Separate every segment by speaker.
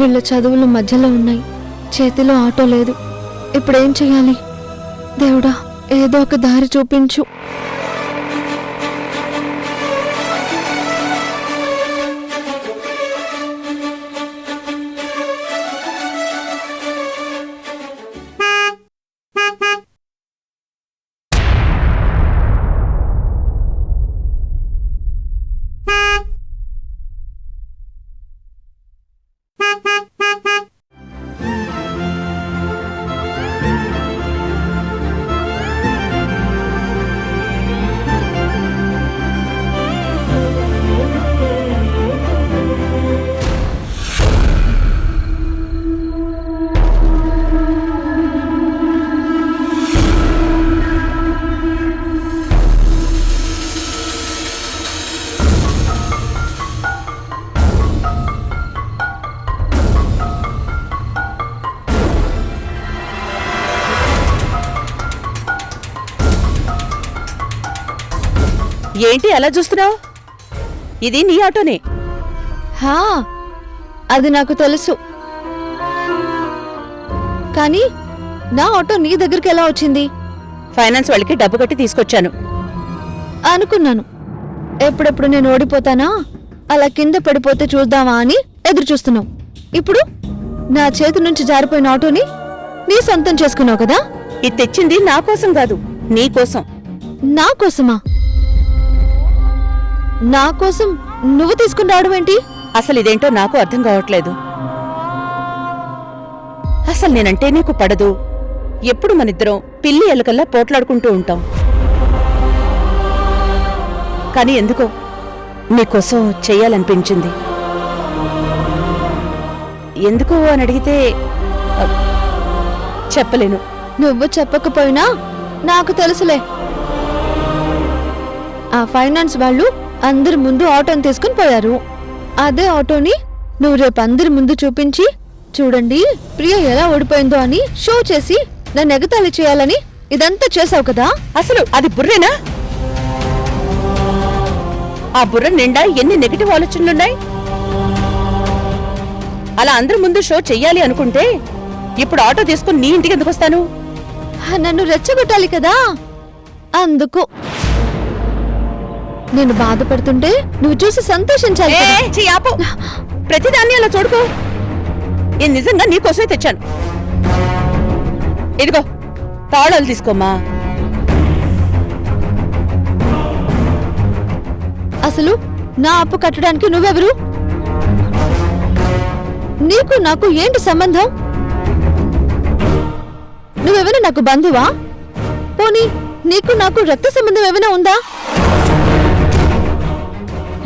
Speaker 1: వీళ్ళ చదువులు మధ్యలో ఉన్నాయి, చేతిలో ఆటో లేదు. ఇప్పుడేం చెయ్యాలి? దేవుడా, ఏదో ఒక దారి చూపించు.
Speaker 2: ఏంటి అలా చూస్తున్నావు? ఇది నీ ఆటోనే.
Speaker 1: హా, అది నాకు తెలుసు. కానీ నా ఆటో నీ దగ్గరికి ఎలా వచ్చింది?
Speaker 2: ఫైనాన్స్ వాళ్ళకి డబ్బు కట్టి తీసుకొచ్చాను.
Speaker 1: అనుకున్నాను, ఎప్పుడెప్పుడు నేను ఓడిపోతానా, అలా కింద పడిపోతే చూద్దామా అని ఎదురు చూస్తున్నావు. ఇప్పుడు నా చేతి నుంచి జారిపోయిన ఆటోని నీ సొంతం చేసుకున్నావు కదా?
Speaker 2: ఇది తెచ్చింది నా కోసం కాదు, నీ కోసం.
Speaker 1: నా కోసమా? నా కోసం నువ్వు తీసుకుని రావడం ఏంటి?
Speaker 2: అసలు ఇదేంటో నాకు అర్థం కావట్లేదు. అసలు నేనంటే నీకు పడదు. ఎప్పుడు మనిద్దరం పిల్లి ఎలుకల్లా పోట్లాడుకుంటూ ఉంటాం. కానీ ఎందుకో నీకోసం చెయ్యాలనిపించింది. ఎందుకు అని అడిగితే చెప్పలేను.
Speaker 1: నువ్వు చెప్పకపోయినా నాకు తెలుసులే. ఆ ఫైనాన్స్ వాళ్ళు అందరి ముందు ఆటోని తీసుకుని పోయారు. అదే ఆటోని నువ్వు రేపు అందరి ముందు చూపించి, చూడండి ప్రియ ఎలా ఓడిపోయిందో అని షో చేసి నన్ను ఎగతాళి చేయాలని ఇదంతా చేసావు కదా?
Speaker 2: అసలు అది బుర్రేనా? ఆ బుర్ర నిండా ఎన్ని నెగటివ్ ఆలోచనలున్నాయి. అలా అందరి ముందు షో చెయ్యాలి అనుకుంటే ఇప్పుడు ఆటో తీసుకుని నీ ఇంటికి ఎందుకు వస్తాను?
Speaker 1: నన్ను రెచ్చగొట్టాలి కదా, అందుకు. నేను బాధపడుతుంటే నువ్వు చూసి సంతోషించాలి.
Speaker 2: ప్రతిదాన్ని అలా చూడుకో. నేను నిజంగా నీకోసమే తెచ్చాను. ఇదిగో తాళాలు తీసుకోమ్మా.
Speaker 1: అసలు నా అప్పు కట్టడానికి నువ్వెవరు? నీకు నాకు ఏంటి సంబంధం? నువ్వెవరు నాకు బంధువా? పోనీ నీకు నాకు రక్త సంబంధం ఏమైనా ఉందా?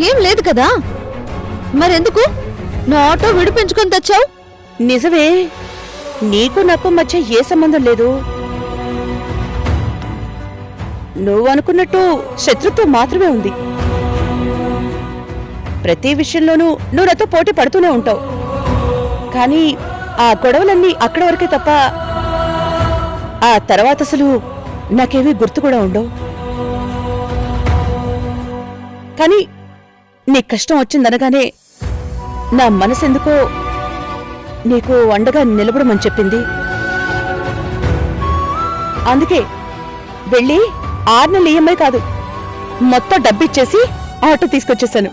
Speaker 1: ఏం లేదు కదా, మరెందుకు నా ఆటో విడిపించుకొని తెచ్చావు?
Speaker 2: నిజమే, నీకు నాకు మధ్య ఏ సంబంధం లేదు. నువ్వు అనుకున్నట్టు శత్రుత్వం మాత్రమే ఉంది. ప్రతి విషయంలోనూ నువ్వు నాతో పోటీ పడుతూనే ఉంటావు. కానీ ఆ గొడవలన్నీ అక్కడి వరకే తప్ప ఆ తర్వాత అసలు నాకేమీ గుర్తు కూడా ఉండవు. కానీ నీ కష్టం వచ్చిందనగానే నా మనసెందుకో నీకు అండగా నిలబడమని చెప్పింది. అందుకే వెళ్ళి 6 నెలల ఈఎంఐ కాదు, మొత్తం డబ్బిచ్చేసి ఆటో తీసుకొచ్చేసాను.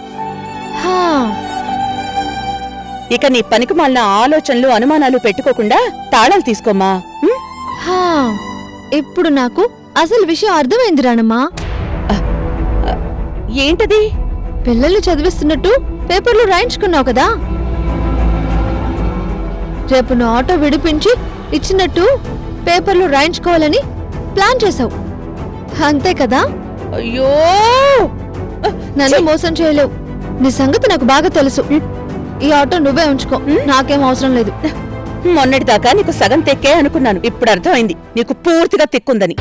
Speaker 2: ఇక నీ పనికి మాలిన ఆలోచనలు అనుమానాలు పెట్టుకోకుండా తాళాలు తీసుకోమ్మా.
Speaker 1: ఇప్పుడు నాకు అసలు విషయం అర్థమైంది రానమ్మా.
Speaker 2: ఏంటది?
Speaker 1: పిల్లల్ని చదివిస్తున్నట్టు పేపర్లు రాయించుకున్నావు కదా, రేపు నా ఆటో విడిపించి ఇచ్చినట్టు పేపర్లు రాయించుకోవాలని ప్లాన్ చేశావు, అంతే కదా?
Speaker 2: అయ్యో,
Speaker 1: నన్ను మోసం చేయలేవు. నీ సంగతి నాకు బాగా తెలుసు. ఈ ఆటో నువ్వే ఉంచుకో, నాకేం అవసరం లేదు.
Speaker 2: మొన్నటిదాకా నీకు సగం తెక్కే అనుకున్నాను. ఇప్పుడు అర్థమైంది నీకు పూర్తిగా తెక్కుందని.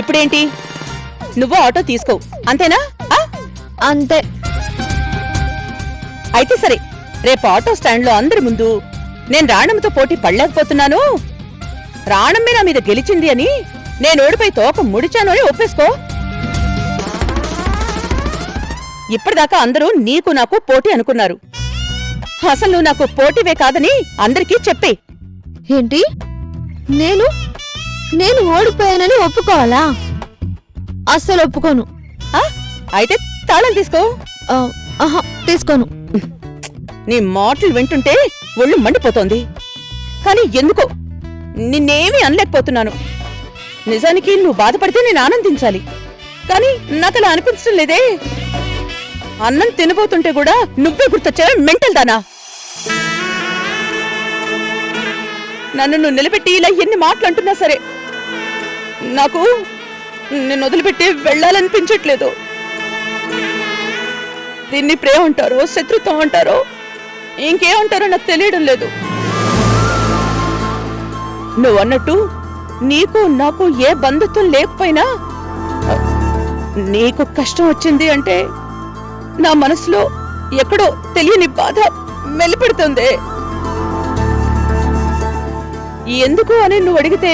Speaker 2: ఇప్పుడేంటి, నువ్వు ఆటో తీసుకో, అంతేనా?
Speaker 1: అంతే.
Speaker 2: అయితే సరే, రేపు ఆటో స్టాండ్ లో అందరి ముందు నేను రాణమ్మతో పోటీ పడలేకపోతున్నాను, రాణమ్మే నా మీద గెలిచింది అని, నేను ఓడిపోయి తోక ముడిచాను అని ఒప్పేసుకో. ఇప్పటిదాకా అందరూ నీకు నాకు పోటీ అనుకున్నారు. అసలు నువ్వు నాకు పోటీవే కాదని అందరికీ చెప్పే.
Speaker 1: ఏంటి నేను నేను ఓడిపోయానని ఒప్పుకోవాలా? అస్సలు ఒప్పుకోను.
Speaker 2: అయితే తాళాలు తీసుకో.
Speaker 1: ఆహా, తీసుకోను.
Speaker 2: నీ మాటలు వింటుంటే ఒళ్ళు మండిపోతోంది. కానీ ఎందుకో నిన్నేమీ అనలేకపోతున్నాను. నిజానికి నువ్వు బాధపడితే నేను ఆనందించాలి, కానీ నాకలా అనిపించడం లేదే. అన్నం తినబోతుంటే కూడా నువ్వే గుర్తొచ్చావే మెంటల్ దానా. నన్ను నువ్వు నిలబెట్టి ఇలా ఎన్ని మాటలు అంటున్నా సరే నాకు నిన్ను వదిలిపెట్టి వెళ్ళాలనిపించట్లేదు. దీన్ని ప్రేమ అంటారో శత్రుత్వం అంటారో ఇంకేమంటారో నాకు తెలియడం లేదు. నువ్వు అన్నట్టు నీకు నాకు ఏ బంధుత్వం లేకపోయినా నీకు కష్టం వచ్చింది అంటే నా మనసులో ఎక్కడో తెలియని బాధ మెలిపెడుతుంది. ఎందుకు అని నువ్వు అడిగితే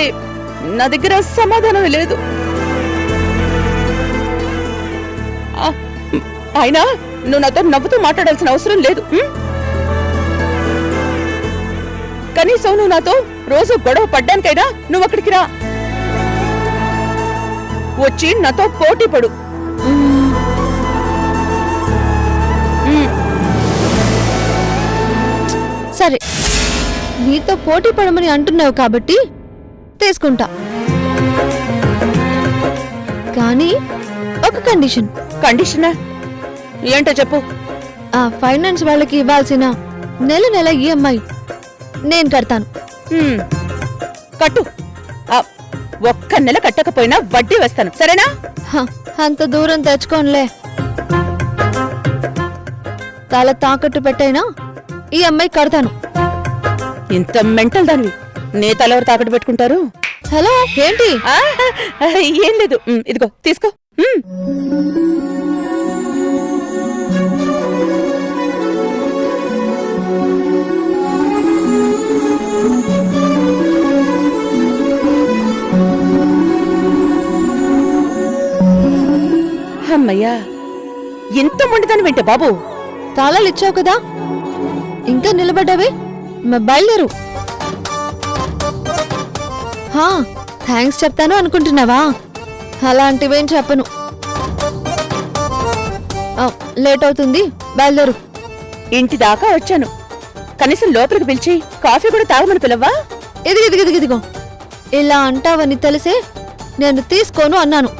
Speaker 2: నా దగ్గర సమాధానం లేదు. అయినా నువ్వు నాతో నవ్వుతూ మాట్లాడాల్సిన అవసరం లేదు. కనీసం నువ్వు నాతో రోజు గొడవ పడ్డానికైనా నువ్వు అక్కడికి రా, వచ్చి నాతో పోటీ పడు.
Speaker 1: సరే, నీతో పోటీ పడమని అంటున్నావు కాబట్టి తీసుకుంటా. కానీ ఒక కండిషన్.
Speaker 2: కండిషనా? ఏంటో చెప్పు.
Speaker 1: ఆ ఫైనాన్స్ వాళ్ళకి ఇవ్వాల్సిన నెల నెల ఈఎంఐ నేను కడతాను.
Speaker 2: కట్టు. ఒక్క నెల కట్టకపోయినా వడ్డీ వేస్తాను, సరేనా?
Speaker 1: అంత దూరం తెచ్చుకోనులే. తల తాకట్టు పెట్టైనా ఈఎంఐ కడతాను.
Speaker 2: ఇంత మెంటల్ దానివి నే తలెవరు తాకట్టు పెట్టుకుంటారు?
Speaker 1: హలో, ఏంటి?
Speaker 2: ఏం లేదు, ఇదిగో తీసుకో. అమ్మయ్యా, ఎంత మొండిదాని వెంట బాబు.
Speaker 1: తాళాలు ఇచ్చావు కదా, ఇంకా నిలబడ్డావే, బయలుదేరు. థ్యాంక్స్ చెప్తాను అనుకుంటున్నావా? అలాంటివేం చెప్పను. లేట్ అవుతుంది, బయలుదేరు.
Speaker 2: ఇంటి దాకా వచ్చాను, కనీసం లోపలికి పిలిచి కాఫీ కూడా తాగమని పిలవ్వా?
Speaker 1: ఇదిగో ఇలా అంటావని తెలిసే నేను తీసుకోను అన్నాను.